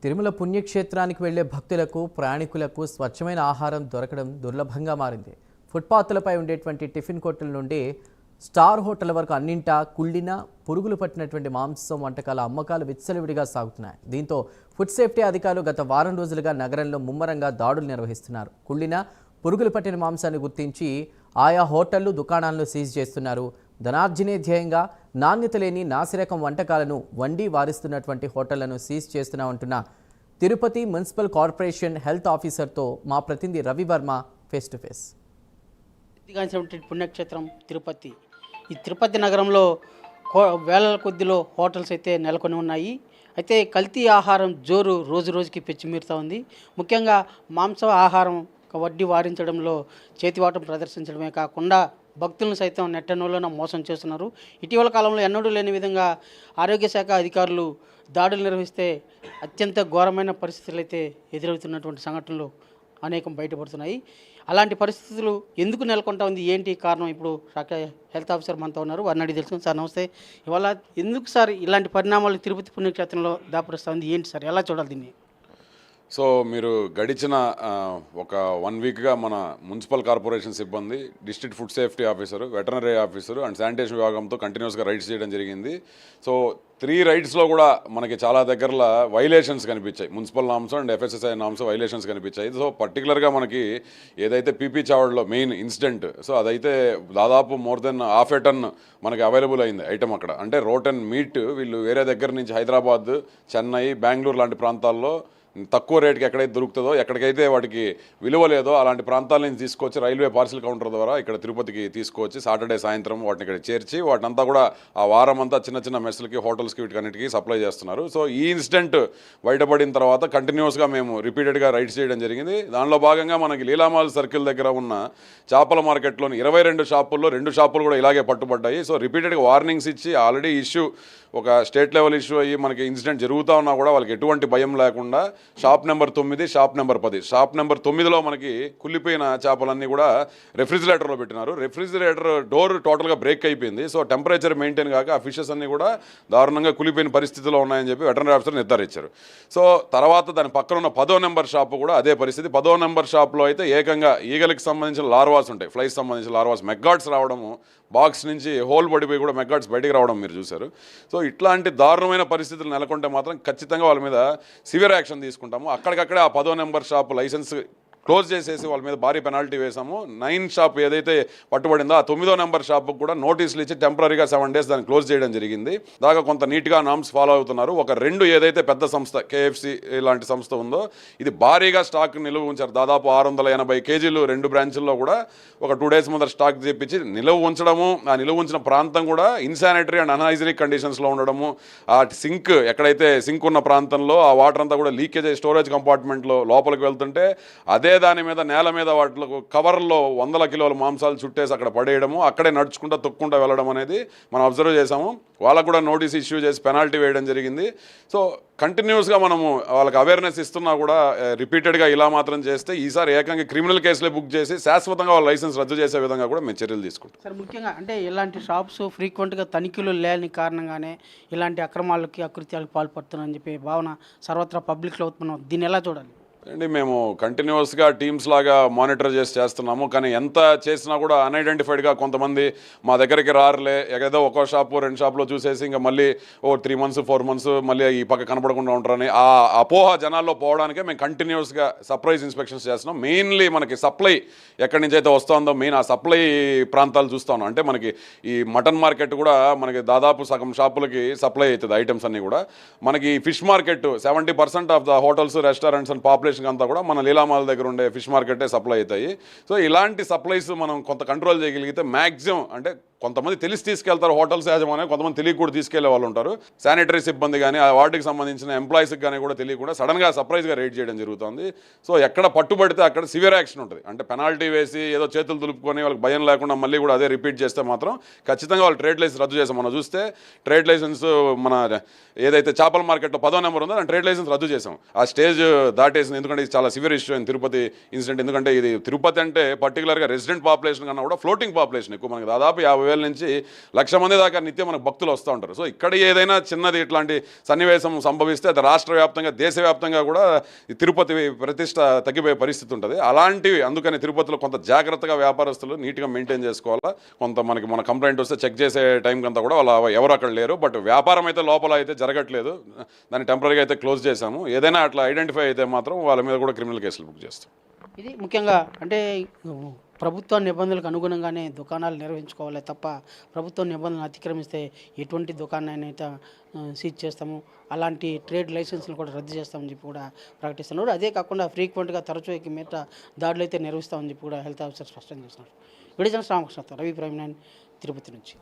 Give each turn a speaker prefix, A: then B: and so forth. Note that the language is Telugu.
A: తిరుమల పుణ్యక్షేత్రానికి వెళ్లే భక్తులకు ప్రయాణికులకు స్వచ్ఛమైన ఆహారం దొరకడం దుర్లభంగా మారింది. ఫుట్పాత్లపై ఉండేటువంటి టిఫిన్ కొట్టుల నుండి స్టార్ హోటల్ వరకు అన్నింటా కుళ్ళిన పురుగులు పట్టినటువంటి మాంసం వంటకాల అమ్మకాలు విచ్చలవిడిగా సాగుతున్నాయి. దీంతో ఫుడ్ సేఫ్టీ అధికారులు గత వారం రోజులుగా నగరంలో ముమ్మరంగా దాడులు నిర్వహిస్తున్నారు. కుళ్ళిన పురుగులు పట్టిన మాంసాన్ని గుర్తించి ఆయా హోటళ్లు దుకాణాలను సీజ్ చేస్తున్నారు. ధనార్జనే ధ్యేయంగా నాణ్యత లేని నాసిరకం వంటకాలను వండి వారిస్తున్నటువంటి హోటళ్లను seize చేస్తున్నామంటున్న Tirupati municipal corporation health ఆఫీసర్తో మా ప్రతినిధి రవివర్మ ఫేస్ టు ఫేస్.
B: పుణ్యక్షేత్రం తిరుపతి. ఈ తిరుపతి నగరంలో వేల కొద్దిలో హోటల్స్ అయితే నెలకొని ఉన్నాయి. అయితే కల్తీ ఆహారం జోరు రోజు రోజుకి పెచ్చిమీరుతూ ఉంది. ముఖ్యంగా మాంస ఆహారం వడ్డీ వారించడంలో చేతివాటం ప్రదర్శించడమే కాకుండా భక్తులను సైతం నెట్టనూళ్ళను మోసం చేస్తున్నారు. ఇటీవల కాలంలో ఎన్నడూ లేని విధంగా ఆరోగ్య శాఖ అధికారులు దాడులు నిర్వహిస్తే అత్యంత ఘోరమైన పరిస్థితులు అయితే ఎదురవుతున్నటువంటి సంఘటనలు అనేకం బయటపడుతున్నాయి. అలాంటి పరిస్థితులు ఎందుకు నెలకొంటా ఉంది, ఏంటి కారణం? ఇప్పుడు శాఖ హెల్త్ ఆఫీసర్ మనతో ఉన్నారు, వారిని అడిగి తెలుసుకుంది. సార్ నమస్తే. ఇవాళ ఎందుకు సార్ ఇలాంటి పరిణామాలు తిరుపతి పుణ్యక్షేత్రంలో దాపురుస్తూ ఉంది, ఏంటి సార్, ఎలా చూడాలి దీన్ని?
C: సో మీరు గడిచిన ఒక 1 వీక్గా మన మున్సిపల్ కార్పొరేషన్ సిబ్బంది, district food safety officer, veterinary officer and sanitation విభాగంతో కంటిన్యూస్గా రైడ్స్ చేయడం జరిగింది. సో 3 రైడ్స్లో కూడా మనకి చాలా దగ్గరలో వైలేషన్స్ కనిపించాయి. Municipal norms and FSSI norms violations కనిపించాయి. సో పర్టికులర్గా మనకి ఏదైతే పీపీ చావడ్లో మెయిన్ ఇన్సిడెంట్, సో అదైతే దాదాపు మోర్ దెన్ ½ టన్ మనకి అవైలబుల్ అయింది ఐటమ్ అక్కడ. అంటే రోటన్ మీట్ వీళ్ళు వేరే దగ్గర నుంచి హైదరాబాద్, చెన్నై, బెంగళూరు లాంటి ప్రాంతాల్లో తక్కువ రేటుకి ఎక్కడైతే దొరుకుతుందో, ఎక్కడికైతే వాటికి విలువ లేదో అలాంటి ప్రాంతాల నుంచి తీసుకొచ్చి రైల్వే పార్సిల్ కౌంటర్ ద్వారా ఇక్కడ తిరుపతికి తీసుకొచ్చి సాటర్డే సాయంత్రం వాటిని ఇక్కడ చేర్చి వాటినంతా కూడా ఆ వారం అంతా చిన్న చిన్న మెస్లకి, హోటల్స్కి, వీటికన్నిటికీ సప్లై చేస్తున్నారు. సో ఈ ఇన్సిడెంట్ బయటపడిన తర్వాత కంటిన్యూస్గా మేము రిపీటెడ్గా రైడ్స్ చేయడం జరిగింది. దానిలో భాగంగా మనకి లీలామాల్ సర్కిల్ దగ్గర ఉన్న చేపల మార్కెట్లోని 22 షాపుల్లో 2 షాపులు కూడా ఇలాగే పట్టుబడ్డాయి. సో రిపీటెడ్గా వార్నింగ్స్ ఇచ్చి ఆల్రెడీ ఇష్యూ ఒక స్టేట్ లెవెల్ ఇష్యూ అయ్యి మనకి ఇన్సిడెంట్ జరుగుతూ ఉన్నా కూడా వాళ్ళకి ఎటువంటి భయం లేకుండా shop number 9, shop number 10, shop number 9లో మనకి కుళ్ళిపోయిన చేపలన్నీ కూడా రెఫ్రిజిరేటర్లో పెట్టినారు. రెఫ్రిజిరేటర్ డోర్ టోటల్గా బ్రేక్ అయిపోయింది. సో టెంపరేచర్ మెయింటైన్ కాక ఆ ఫిషెస్ అన్నీ కూడా దారుణంగా కుళ్ళిపోయిన పరిస్థితిలో ఉన్నాయని చెప్పి వెటర్నరీ ఆఫీసర్ నిర్ధారించారు. సో తర్వాత దాని పక్కన ఉన్న 10వ నెంబర్ షాపు కూడా అదే పరిస్థితి. 10వ నెంబర్ షాప్లో అయితే ఏకంగా ఈగలకి సంబంధించిన లార్వాస్ ఉంటాయి, ఫ్లైస్ సంబంధించిన లార్వాస్, మెగ్గాడ్స్ రావడము, బాక్స్ నుంచి హోల్ పడిపోయి కూడా మెగ్గాడ్స్ బయటికి రావడం మీరు చూశారు. సో ఇట్లాంటి దారుణమైన పరిస్థితులు నెలకొంటే మాత్రం ఖచ్చితంగా వాళ్ళ మీద సివియర్ యాక్షన్ తీసుకుంటాము. అక్కడికక్కడే ఆ 10వ నెంబర్ షాప్ లైసెన్స్ క్లోజ్ చేసేసి వాళ్ళ మీద భారీ పెనాల్టీ వేసాము. 9 షాప్ ఏదైతే పట్టుబడిందో ఆ 9వ నెంబర్ షాప్కి కూడా నోటీసులు ఇచ్చి టెంపరీగా 7 days దాన్ని క్లోజ్ చేయడం జరిగింది. దాకా కొంత నీట్గా నామ్స్ ఫాలో అవుతున్నారు. ఒక 2 ఏదైతే పెద్ద సంస్థ కేఎఫ్సి ఇలాంటి సంస్థ ఉందో ఇది భారీగా స్టాక్ నిలువ ఉంచారు. దాదాపు 680 కేజీలు 2 బ్రాంచుల్లో కూడా ఒక 2 days ముందర స్టాక్ తెప్పించి నిలువ ఉంచడము. ఆ నిలువ ఉంచిన ప్రాంతం కూడా ఇన్సానిటరీ అండ్ అన్హైజీనిక్ కండిషన్స్లో ఉండడము. ఆ సింక్ ఎక్కడైతే సింక్ ఉన్న ప్రాంతంలో ఆ వాటర్ అంతా కూడా లీకేజ్ అయ్యి స్టోరేజ్ కంపార్ట్మెంట్లో లోపలికి వెళ్తుంటే అదే దాని మీద నేల మీద వాటిలో కవర్లో 100 కిలోల మాంసాలు చుట్టేసి అక్కడ పడేయడము, అక్కడే నడుచుకుంటూ తొక్కుంటూ వెళ్ళడం అనేది మనం అబ్జర్వ్ చేసాము. వాళ్ళకు కూడా నోటీస్ ఇష్యూ చేసి పెనాల్టీ వేయడం జరిగింది. సో కంటిన్యూస్గా మనము వాళ్ళకి అవేర్నెస్ ఇస్తున్నా కూడా రిపీటెడ్గా ఇలా మాత్రం చేస్తే ఈసారి ఏకంగా క్రిమినల్ కేసులే బుక్ చేసి శాశ్వతంగా వాళ్ళ లైసెన్స్ రద్దు చేసే విధంగా కూడా మేము చర్యలు తీసుకుంటాం.
B: సార్ ముఖ్యంగా అంటే ఇలాంటి షాప్స్ ఫ్రీక్వెంట్గా తనిఖీలు లేని కారణంగానే ఇలాంటి అక్రమాలకి, అకృత్యాలకు పాల్పడుతున్నారని చెప్పి భావన సర్వత్రా పబ్లిక్లో ఉత్పన్నం. దీన్ని ఎలా చూడాలి?
C: అండి మేము కంటిన్యూస్గా టీమ్స్ లాగా మానిటర్ చేస్తున్నాము. కానీ ఎంత చేసినా కూడా అన్ఐడెంటిఫైడ్గా కొంతమంది మా దగ్గరికి రారులే, ఏదో ఒక షాపు 2 షాపులో చూసేసి ఇంకా మళ్ళీ 3 months 4 months మళ్ళీ ఈ పక్క కనపడకుండా ఉంటారని ఆ అపోహ జనాల్లో పోవడానికే మేము కంటిన్యూస్గా సర్ప్రైజ్ ఇన్స్పెక్షన్స్ చేస్తున్నాం. మెయిన్లీ మనకి సప్లై ఎక్కడి నుంచి అయితే వస్తుందో మెయిన్ ఆ సప్లై ప్రాంతాలు చూస్తూ ఉన్నాం. అంటే మనకి ఈ మటన్ మార్కెట్ కూడా మనకి దాదాపు సగం షాపులకి సప్లై అవుతుంది ఐటమ్స్ అన్నీ కూడా. మనకి fish market 70% of the hotels, restaurants and population అంతా కూడా మన లీలామాల్ దగ్గర ఉండే ఫిష్ మార్కెటే సప్లై అవుతాయి. సో ఇలాంటి సప్లైస్ మనం కొంత కంట్రోల్ చేయగలిగితే మ్యాక్సిమం, అంటే కొంతమంది తెలిసి తీసుకెళ్తారు హోటల్స్ యాజమాన్యం, కొంతమంది తెలియక కూడా తీసుకెళ్లే వాళ్ళు ఉంటారు. శానిటరీ సిబ్బంది కానీ ఆ వాటికి సంబంధించిన ఎంప్లాయీస్కి కానీ కూడా తెలియకుండా సడన్గా సర్ప్రైజ్గా రైడ్ చేయడం జరుగుతుంది. సో ఎక్కడ పట్టుబడితే అక్కడ సివియర్ యాక్షన్ ఉంటుంది. అంటే పెనాల్టీ వేసి ఏదో చేతులు దులుపుకొని వాళ్ళకి భయం లేకుండా మళ్ళీ కూడా అదే రిపీట్ చేస్తే మాత్రం ఖచ్చితంగా వాళ్ళు ట్రేడ్ లైసెన్స్ రద్దు చేస్తాం. మనం చూస్తే ట్రేడ్ లైసెన్స్ మన ఏదైతే చేపల మార్కెట్లో 10వ నెంబర్ ఉందో దాని ట్రేడ్ లైసెన్స్ రద్దు చేసాం. ఆ స్టేజ్ దాటేసింది. ఎందుకంటే ఇది చాలా సివియర్ ఇష్యూ అయింది తిరుపతి ఇన్సిడెంట్. ఎందుకంటే ఇది తిరుపతి అంటే పర్టికులర్గా రెసిడెంట్ పాపులేషన్ కన్నా కూడా ఫ్లోటింగ్ పాపులేషన్ ఎక్కువ. మనకి దాదాపు 50,000 నుంచి 1,00,000 మంది దాకా నిత్యం మనకు భక్తులు వస్తూ ఉంటారు. సో ఇక్కడ ఏదైనా చిన్నది ఇట్లాంటి సన్నివేశం సంభవిస్తే అది రాష్ట్ర వ్యాప్తంగా దేశవ్యాప్తంగా కూడా ఈ తిరుపతి ప్రతిష్ట తగ్గిపోయే పరిస్థితి ఉంటుంది. అలాంటివి అందుకని తిరుపతిలో కొంత జాగ్రత్తగా వ్యాపారస్తులు నీట్గా మెయింటైన్ చేసుకోవాలా. కొంత మన కంప్లైంట్ వస్తే చెక్ చేసే టైంకి అంతా కూడా వాళ్ళ ఎవరు అక్కడ లేరు. బట్ వ్యాపారం అయితే లోపల అయితే జరగట్లేదు. దాన్ని టెంపరీగా అయితే క్లోజ్ చేశాము. ఏదైనా అట్లా ఐడెంటిఫై అయితే మాత్రం వాళ్ళ మీద కూడా క్రిమినల్ కేసులు బుక్ చేస్తాం.
B: ఇది ముఖ్యంగా అంటే ప్రభుత్వ నిబంధనలకు అనుగుణంగానే దుకాణాలు నిర్వహించుకోవాలి తప్ప ప్రభుత్వ నిబంధనలు అతిక్రమిస్తే ఎటువంటి దుకాణాన్ని అయితే సీజ్ చేస్తాము, అలాంటి ట్రేడ్ లైసెన్స్లు కూడా రద్దు చేస్తామని చెప్పి కూడా ప్రకటిస్తున్నారు. అదే కాకుండా ఫ్రీక్వెంట్గా తరచూ మీద దాడులు అయితే నిర్వహిస్తామని చెప్పి కూడా హెల్త్ ఆఫీసర్ స్పష్టం చేస్తున్నారు. విడిజన రామకృష్ణతో రవి ప్రైమ్ 9 తిరుపతి నుంచి.